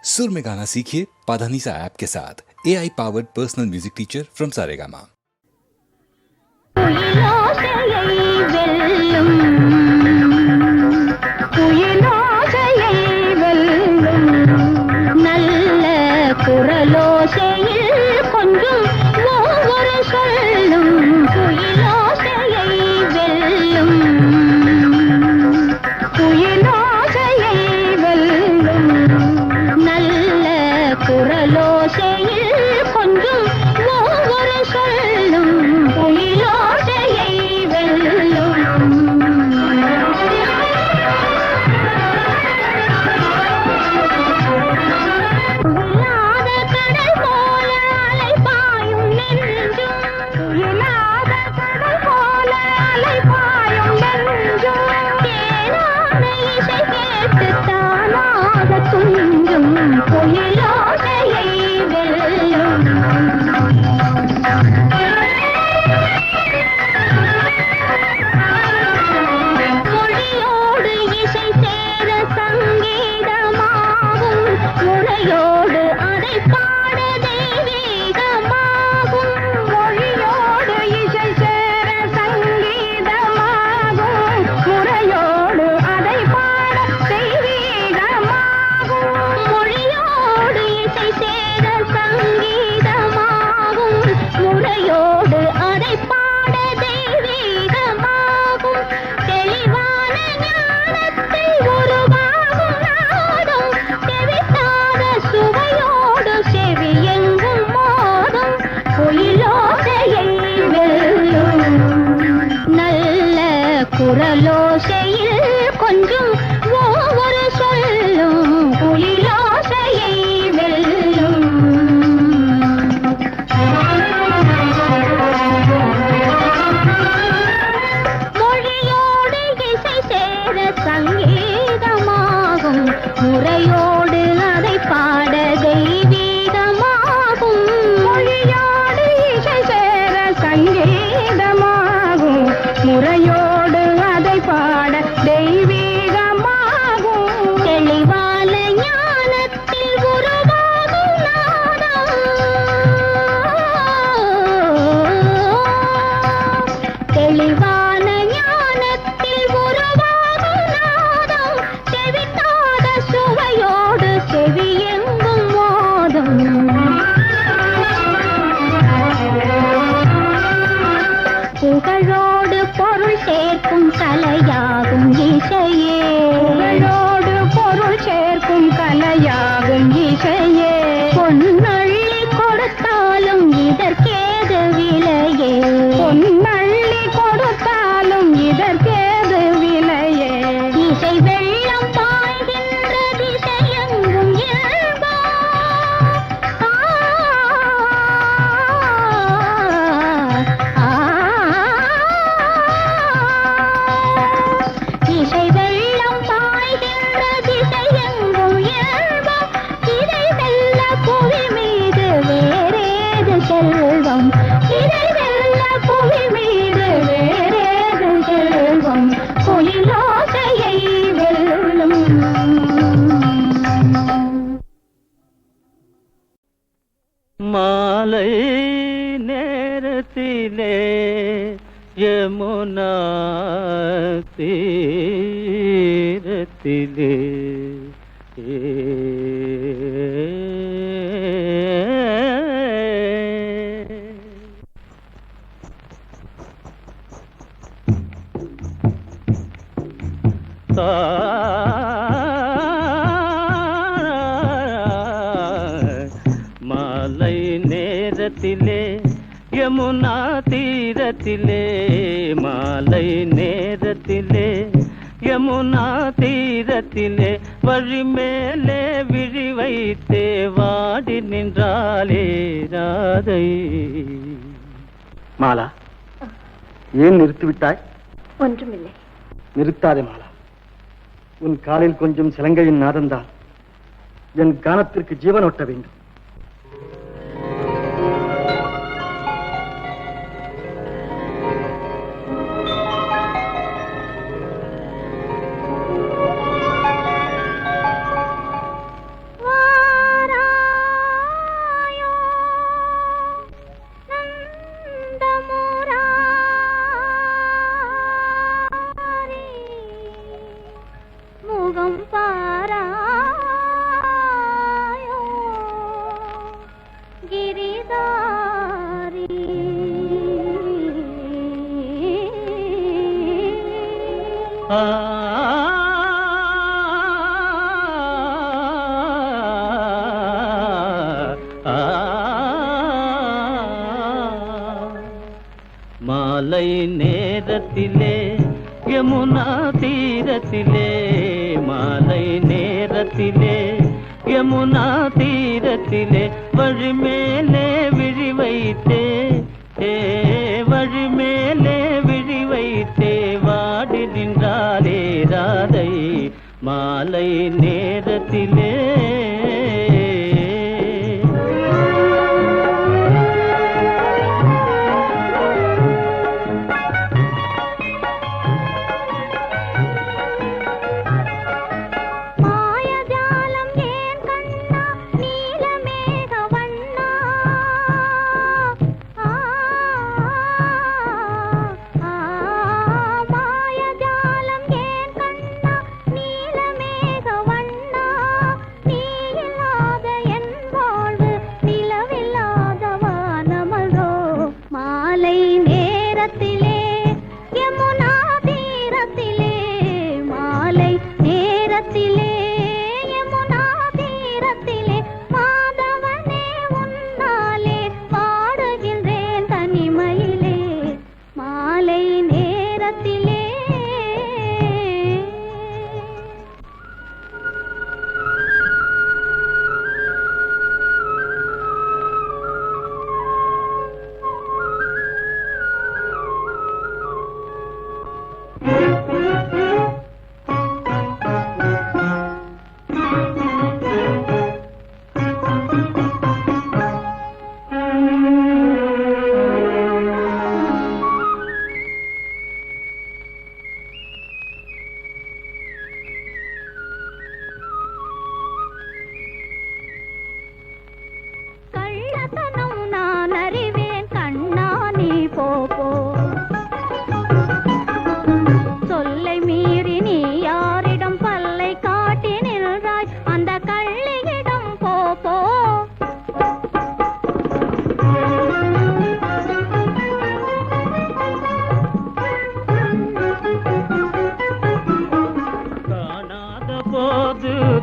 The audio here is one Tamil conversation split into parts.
सुर में गाना सीखिए पाधानीसा ऐप के साथ। AI powered personal music teacher from Saregama. மாலை நேரத்திலே யமுனா தீரத்திலே மாலை நேரத்திலே யமுனா தீரத்திலே மாலை நேரத்திலே யமுனா தீரத்திலே வழி மேலே விழி வைத்தே வாடி நின்றாலே ராதை. மாலா, ஏன் நிறுத்திவிட்டாய்? ஒன்றுமில்லை. நிறுத்தாதே மாலா. உன் காலில் கொஞ்சம் சிலங்கையின் நாதந்தான் என் கானத்திற்கு ஜீவனோட்ட வேண்டும். வா மாலை நேரத்திலே யமுனா தீரத்திலே மாலை நேரத்திலே யமுனா தீரத்திலே வழிமேலே விழி வைத்தே வழிமேலே விழி வைத்தே வாடி நின்றாலே ராதை மாலை நேரத்திலே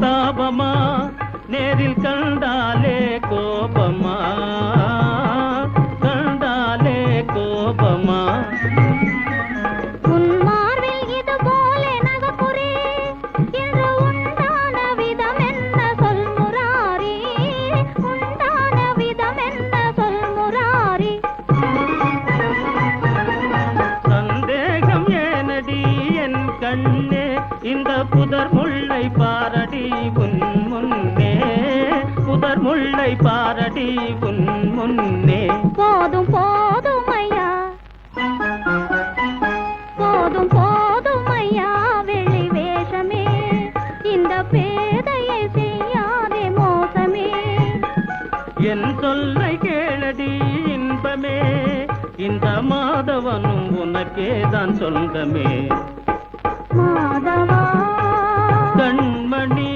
தாபமா நேரில் கண்டாலே கோபமா கண்டாலே கோபமா உன் மார்பில் இது போல நகப்புரி என்று உண்டான விதம் என்ன சொல் முராரி உண்டான விதம் என்ன சொல் முராரி சந்தேகம் ஏனடி என் கண்ணே இந்த புதர் முல்லை பாரடி உன் முன்னே புதர் முல்லை பாரடி உன் முன்னே போதும் போதும் ஐயா போதும் போதும் ஐயா வெளி வேஷமே இந்த பேதையை செய்யாதே மோசமே என் சொல்லை கேளடி இன்பமே இந்த மாதவனும் உனக்கேதான் சொந்தமே மாதவா கண்மணி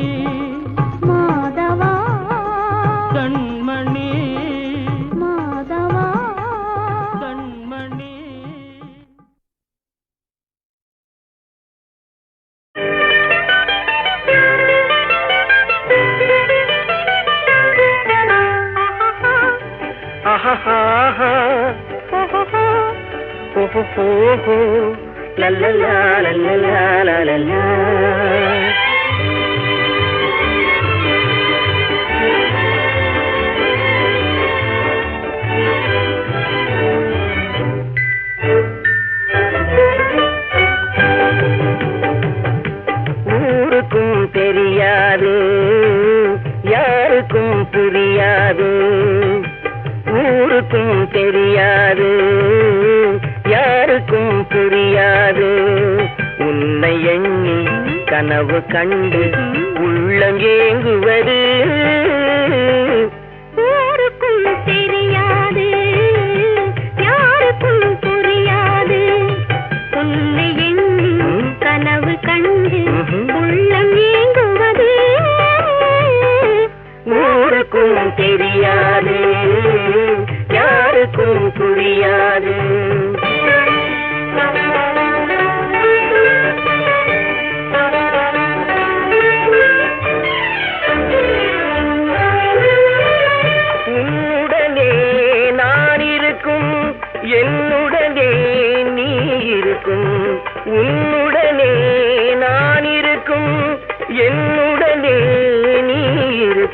மாதவா கண்மணி மாதவா கண்மணி la la la la la la la la. ஊருக்கும் தெரியாது யாருக்கும் புரியாது ஊருக்கும் தெரியாது யாருக்கும் புரியாது உன்னை எண்ணி கனவு கண்டு உள்ளம் ஏங்குவது ஊருக்கும் தெரியாது யாருக்கும் புரியாது உன்னை எண்ணி கனவு கண்டு உள்ளம் ஏங்குவது ஊருக்கும் தெரியாது யாருக்கும் புரியாது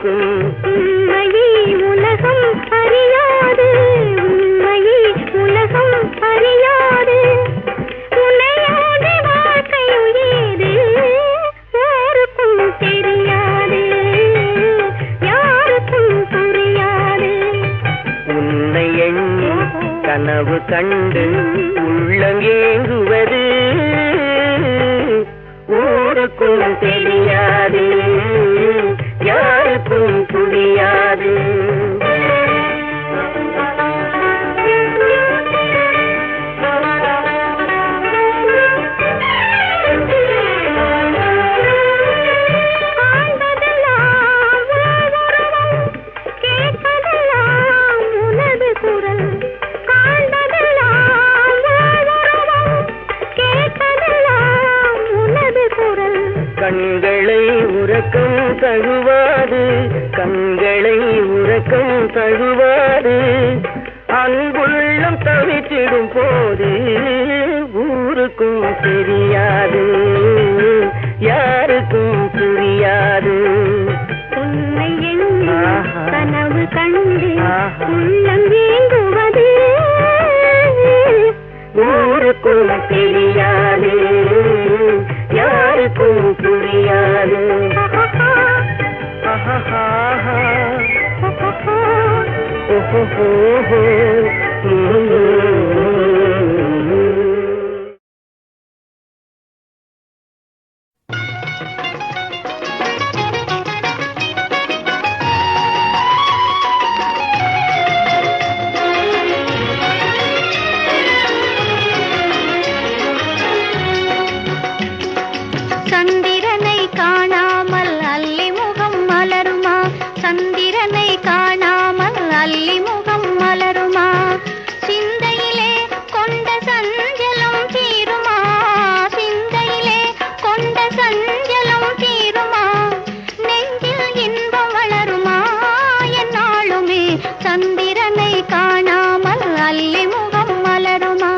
ஊருக்கும் உண்மையை உலகம் அறியாது உண்மையை உலகம் அறியாது உன்னையோடு வாழ்க்கையும் ஏது யாருக்கும் தெரியாது யாருக்கும் புரியாது உன்னை எண்ணி கனவு கண்டு உள்ளங்கேங்குவது ஊருக்கும் தெரியாது யாருக்கும் புரியாது கண்களை உறக்கம் தழுவாது கண்களை உறக்கம் தழுவாது அன்புள்ளம் தவித்திடும் போது ஊருக்கும் தெரியாது யாருக்கும் புரியாது உன்னை எண்ணி கனவு கண்டு உள்ளம் ஏங்குவது ஊருக்கும் தெரியாது யாருக்கும் புரியாது சந்திரனை காணாமல் அல்லி முகம் மலருமா சந்திரனை காணாமல் அல்லி முகம் மலருமா சிந்தையிலே கொண்ட சஞ்சலம் தீருமா சிந்தையிலே கொண்ட சஞ்சலம் தீருமா நெஞ்சில் இன்பம் வளருமா என்னாலுமே சந்திரனை காணாமல் அல்லி முகம் மலருமா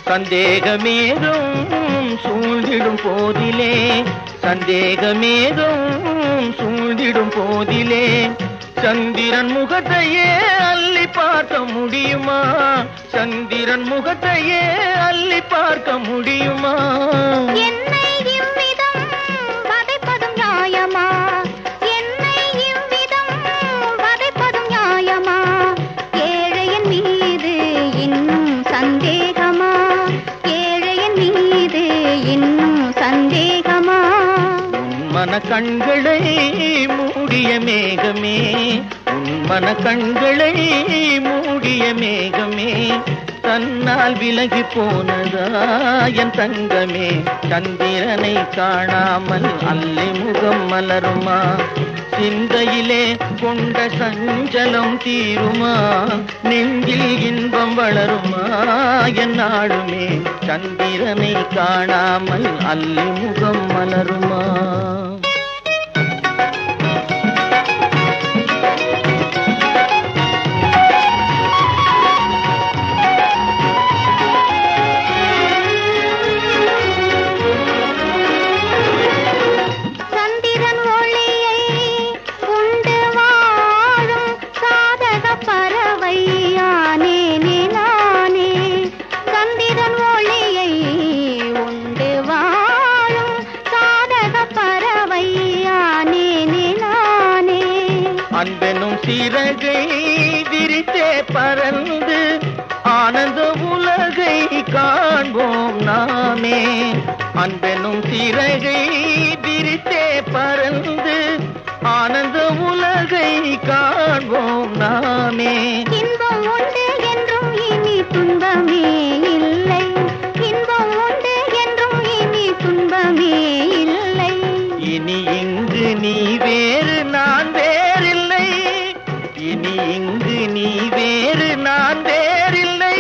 சந்தேகமேதும் சூழ்ந்திடும் போதிலே சந்தேகமேதும் சூழ்ந்திடும் போதிலே சந்திரன் முகத்தையே அள்ளி பார்க்க முடியுமா சந்திரன் முகத்தையே அள்ளி பார்க்க முடியுமா என்னை இவ்விதம் வதைப்பதும் நியாயமா என்னை இவ்விதம் வதைப்பதும் நியாயமா ஏழையின் மீது இன்னும் சந்தேகமா ஏழையின் மீது இன்னும் சந்தேகமா மன கண்களை மூடிய மேகமே உன் மன கண்களை மூடிய மேகமே தன்னால் விலகி போனதா என் தங்கமே சந்திரனை காணாமல் அல்லி முகம் மலருமா சிந்தையிலே கொண்ட சஞ்சலம் தீருமா நெஞ்சில் இன்பம் வளருமா என்னாலுமே சந்திரனை காணாமல் அல்லி முகம் மலருமா அன்பெனும் சிறகை விரித்தே பறந்து ஆனந்த உலகை காண்போம் நாமே அன்பெனும் சிறகை விரித்தே பறந்து ஆனந்த உலகை காண்போம் நாமே இன்பம் உண்டு என்றும் இனி துன்பமே இல்லை இன்பம் உண்டு என்றும் இனி துன்பமே இல்லை இனி இங்கு நீ வேறு நான் வேறில்லை இனி இங்கு நீ வேறு நான் வேறில்லை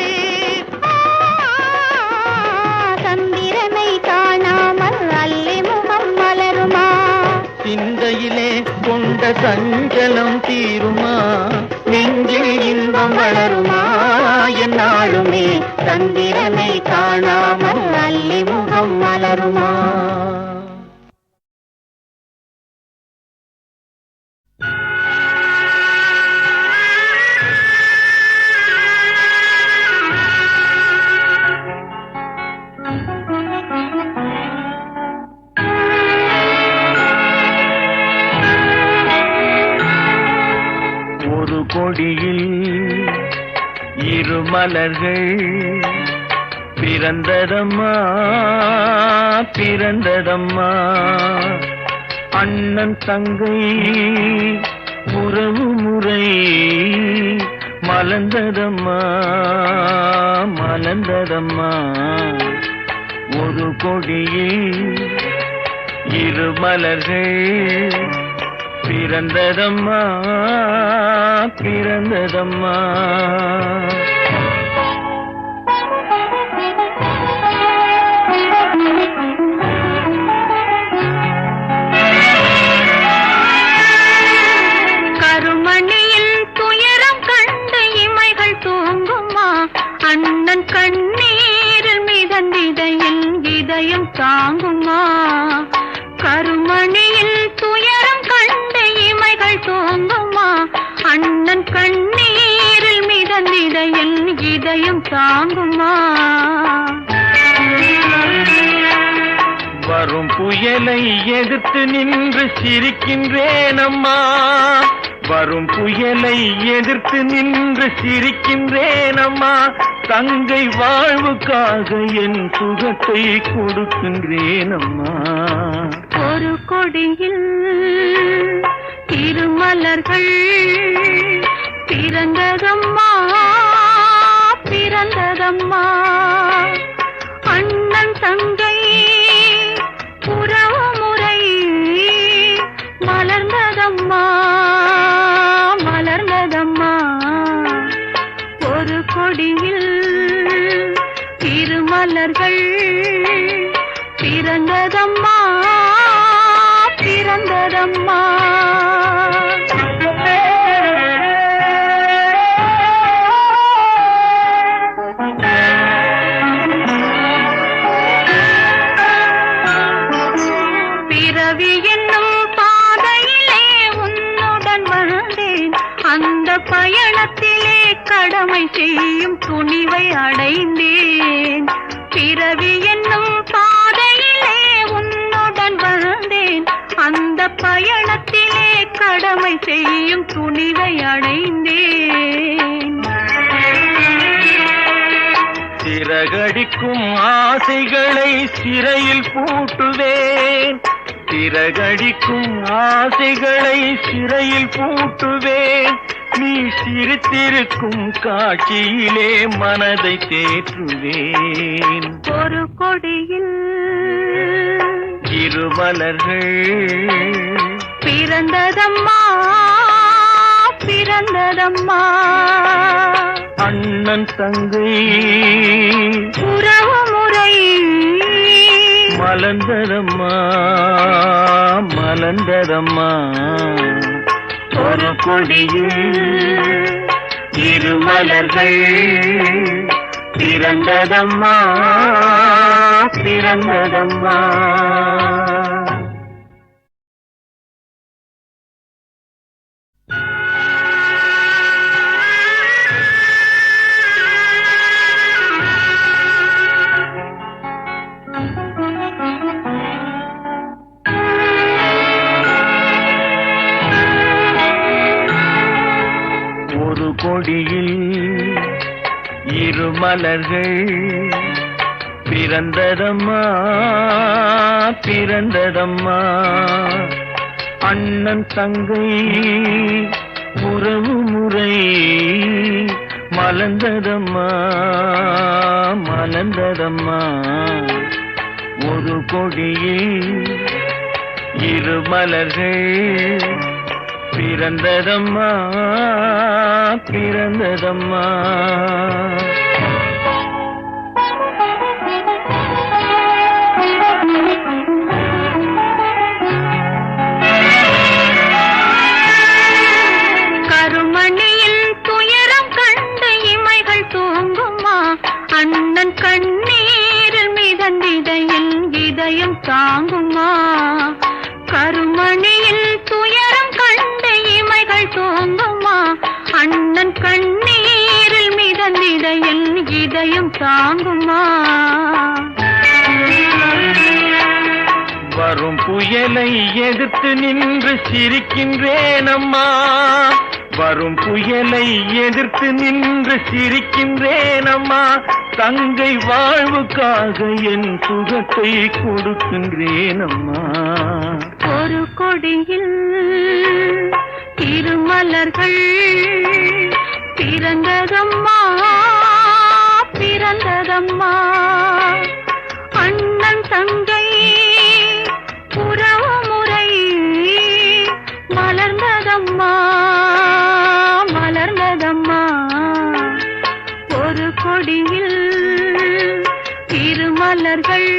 சந்திரனை காணாமல் அல்லி முகம் மலருமா சிந்தையிலே கொண்ட சஞ்சலம் தீருமா நெஞ்சில் இன்பம் வளருமா என்னாலுமே சந்திரனை காணாமல் அல்லி முகம் மலருமா? ஒரு கொடியில் இரு மலர்கள் பிறந்ததம்மா பிறந்ததம்மா, அண்ணன் தங்கை உறவு முறை மலர்ந்ததம்மா மலர்ந்ததம்மா. ஒரு கொடியில் இரு மலர்கள் பிறந்ததம்மா பிறந்ததம்மா. கருமணியில் துயரம் கண்டு இமைகள் தூங்குமா? அண்ணன் கண்ணீரில் மிதந்திதையில் இதயம் தாங்குமா? கருமணியில் துயரம் கண்டு இமைகள் தூங்குமா? அண்ணன் கண்ணீரில் மிதந்திதையில் இதயம் தாங்குமா? வரும் புயலை எதிர்த்து நின்று சிரிக்கின்றேன் அம்மா, வரும் புயலை எதிர்த்து நின்று சிரிக்கின்றேன் அம்மா. தங்கை வாழ்வுக்காக என் சுகத்தை கொடுக்கின்றேன் அம்மா. ஒரு கொடியில் திருமலர்கள் பிறந்ததம்மா பிறந்ததம்மா, அண்ணன் தங்கை உறவு முறை மலர்ந்ததம்மா மலர்ந்ததம்மா. ஒரு கொடியில் திருமலர்கள் பிறந்ததம்மா பிறந்ததம்மா. பிறவி என்னும் பாதையிலே உன்னுடன் வந்தேன், அந்த பயணத்திலே கடமை செய்யும் துணிவை அடைந்தேன். பிறவி என்னும் பாதையிலே உன்னுடன் வந்தேன், அந்த பயணத்திலே கடமை செய்யும் துணிவை அடைந்தேன். சிறகடிக்கும் ஆசைகளை சிறையில் பூட்டுவேன், சிறகடிக்கும் ஆசைகளை சிறையில் பூட்டுவேன். நீ சிரித்திருக்கும் காட்சியிலே மனதை தேற்றுவேன். ஒரு கொடியில் இரு மலர்கள் பிறந்ததம்மா பிறந்ததம்மா, அண்ணன் தங்கை உறவு முறை மலர்ந்ததம்மா மலர்ந்ததம்மா. ஒரு கொடியில் இரு மலர்கள் பிறந்ததம்மா பிறந்ததம்மா. ஒரு கொடியில் இரு மலர்கள் பிறந்ததம்மா பிறந்ததம்மா, அண்ணன் தங்கை உறவு முறை மலர்ந்ததம்மா மலர்ந்ததம்மா. ஒரு கொடியில் இரு மலர்கள் பிறந்ததம்மா பிறந்ததம்மா. கருமணியில் துயரம் கண்டு இமைகள் தூங்குமா? அண்ணன் கண்ணீரில் மிதந்திட என் இதயம் தாங்குமா? கருமணியில் துயரம் கண்டு இமைகள் தூங்குமா? அண்ணன் கண்ணீரில் மிதந்திட என் இதயம் தாங்குமா? வரும் புயலை எதிர்த்து நின்று சிரிக்கின்றேன் அம்மா. வரும் புயலை எதிர்த்து நின்று சிரிக்கின்றேன் அம்மா. தங்கை வாழ்வுக்காக என் சுகத்தை கொடுக்கின்றேன் அம்மா. ஒரு கொடியில் திருமலர்கள் பிறந்ததம்மா, பிறந்ததம்மா. அண்ணன் தங்கை உறவு முறை மலர்ந்ததம்மா, மலர்ந்ததம்மா. ஒரு கொடியில் திருமலர்கள்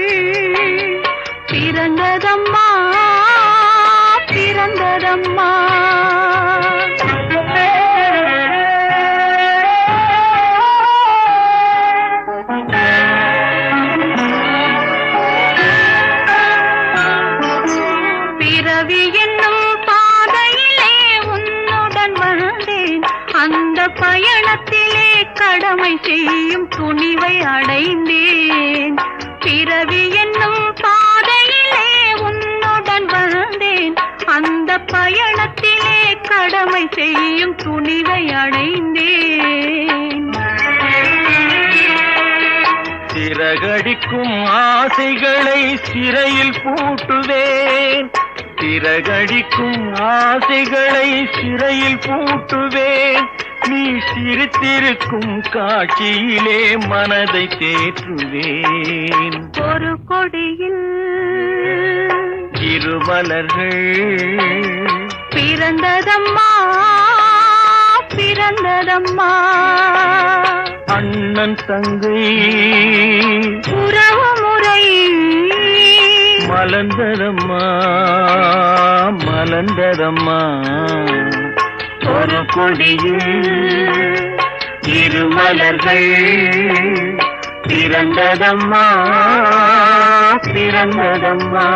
பிறந்ததம்மா, பிறந்ததம்மா. பிறவி என்னும் பாதையிலே உன்னுடன் வந்தேன். அந்த பயணத்திலே கடமை செய்யும் துணிவை அடைந்தேன். பிறவி என்னும் பாதையிலே உன்னுடன் வந்தேன். அந்த பயணத்திலே கடமை செய்யும் துணிவை அடைந்தேன். சிறகடிக்கும் ஆசைகளை சிறையில் பூட்டுவேன். சிறகடிக்கும் ஆசைகளை சிறையில் பூட்டுவேன். நீ சிரித்திருக்கும் காட்சியிலே மனதை தேற்றுவேன். ஒரு கொடியில் இருமலர்கள் பிறந்ததம்மா, பிறந்ததம்மா. அண்ணன் தங்கை உறவு முறை மலர்ந்ததம்மா, மலர்ந்ததம்மா. ஒரு கொடியில் இருமலர்கள் பிறந்ததம்மா, பிறந்ததம்மா.